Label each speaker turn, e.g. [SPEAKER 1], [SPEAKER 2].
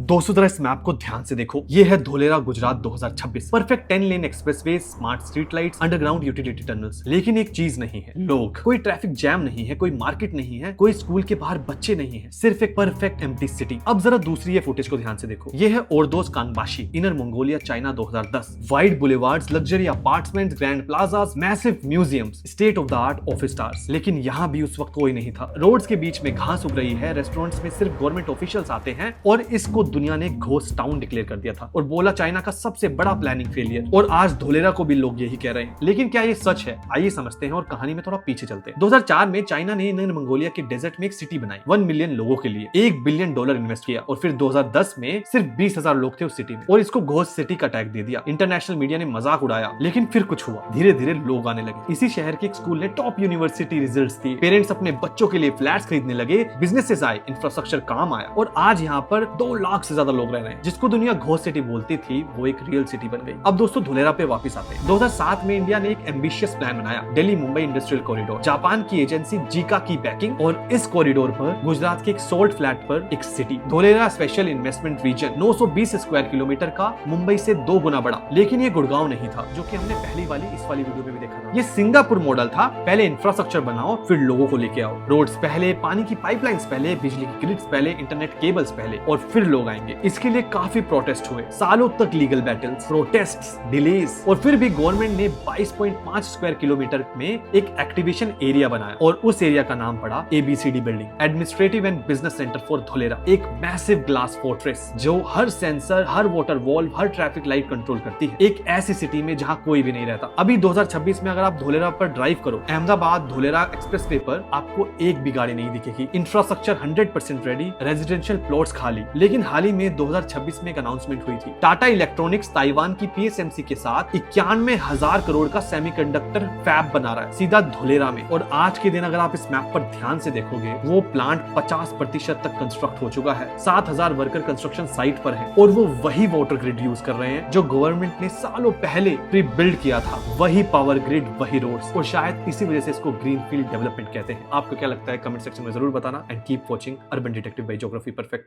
[SPEAKER 1] दोस्तों जरा इस मैप को ध्यान से देखो। ये है धोलेरा गुजरात 2026। परफेक्ट 10 लेन expressway, smart street lights, underground utility tunnels. लेकिन एक चीज नहीं है, लोग। कोई ट्रैफिक जैम नहीं है, कोई मार्केट नहीं है, कोई स्कूल के बाहर बच्चे नहीं है, सिर्फ एक परफेक्ट एम्प्टी सिटी। अब जरा दूसरी ये फुटेज को ध्यान से देखो। ये है Ordos Kangbashi, Inner Mongolia, China 2010। Wide boulevards, luxury apartments, grand plazas, massive museums, state of the art office towers. लेकिन यहाँ भी उस वक्त कोई नहीं था। रोड्स के बीच में घास उग रही है, रेस्टोरेंट्स में सिर्फ गवर्नमेंट ऑफिशियल्स आते हैं और इसको दुनिया ने घोस्ट टाउन डिक्लेयर कर दिया था और बोला चाइना का सबसे बड़ा प्लानिंग फेलियर। और आज धोलेरा को भी लोग यही कह रहे हैं। लेकिन क्या ये सच है? आइए समझते हैं और कहानी में थोड़ा पीछे चलते हैं। 2004 में चाइना ने इनर मंगोलिया के डेजर्ट में एक सिटी बनाई 1 मिलियन लोगों के लिए। $1 बिलियन इन्वेस्ट किया और फिर 2010 में सिर्फ 20,000 लोग थे उस सिटी में और इसको घोस्ट सिटी का टैग दे दिया। इंटरनेशनल मीडिया ने मजाक उड़ाया, लेकिन फिर कुछ हुआ। धीरे धीरे लोग आने लगे। इसी शहर के एक स्कूल ने टॉप यूनिवर्सिटी रिजल्ट्स दिए, पेरेंट्स अपने बच्चों के लिए फ्लैट्स खरीदने लगे, बिजनेसेस आए, इंफ्रास्ट्रक्चर काम आया और आज यहाँ पर 2 लाख से ज्यादा लोग रह रहे हैं। जिसको दुनिया घोस्ट सिटी बोलती थी वो एक रियल सिटी बन गई। अब दोस्तों धोलेरा पे वापस आते हैं। 2007 में इंडिया ने एक एम्बिशियस प्लान बनाया, Delhi Mumbai industrial corridor. Japan की एजेंसी जीका की बैकिंग और इस कॉरिडोर पर गुजरात के एक सोल्ट फ्लैट पर एक city. Dholera special investment region 920 square kilometre का, मुंबई से 2 गुना बड़ा। लेकिन ये गुड़गांव नहीं था जो कि हमने पहली वाली इस वाली वीडियो में भी देखा था। ये सिंगापुर मॉडल था। पहले इंफ्रास्ट्रक्चर बनाओ फिर लोगों को लेके आओ। रोड्स पहले, पानी की पाइपलाइंस पहले, बिजली की ग्रिड्स पहले, इंटरनेट केबल्स पहले और फिर लोग आएंगे। इसके लिए काफी प्रोटेस्ट हुए, सालों तक लीगल बैटल्स, प्रोटेस्ट्स, डिलेज और फिर भी गवर्नमेंट ने 22.5 स्क्वायर किलोमीटर में एक एक्टिवेशन एरिया बनाया और उस एरिया का नाम पड़ा ABCD building, administrative and business centre for Dholera. एक मैसिव ग्लास फोर्ट्रेस जो हर सेंसर, हर वाटर वॉल्व, हर ट्रैफिक लाइट कंट्रोल करती है। एक ऐसी सिटी में जहां कोई भी नहीं रहता। अभी 2026 में अगर आप धोलेरा पर ड्राइव करो, अहमदाबाद धोलेरा एक्सप्रेसवे पर आपको एक भी गाड़ी नहीं दिखेगी। इंफ्रास्ट्रक्चर 100% रेडी, रेजिडेंशियल प्लॉट्स खाली। लेकिन हाल ही में 2026 में एक अनाउंसमेंट हुई थी। टाटा इलेक्ट्रॉनिक्स ताइवान की PSMC के साथ 91,000 करोड़ का सेमीकंडक्टर फैब बना रहा है सीधा धोलेरा में। और आज के दिन अगर आप इस मैप पर ध्यान से देखोगे, वो प्लांट 50% तक कंस्ट्रक्ट हो चुका है। 7,000 वर्कर कंस्ट्रक्शन साइट पर है और वो वही वाटर ग्रिड यूज कर रहे हैं जो गवर्नमेंट ने सालों पहले प्री बिल्ड किया था। वही पावर ग्रिड, वही रोड्स और शायद इसी वजह से इसको ग्रीनफील्ड डेवलपमेंट कहते हैं। आपको क्या लगता है? कमेंट सेक्शन में जरूर बताना and keep watching urban detective by geography perfect.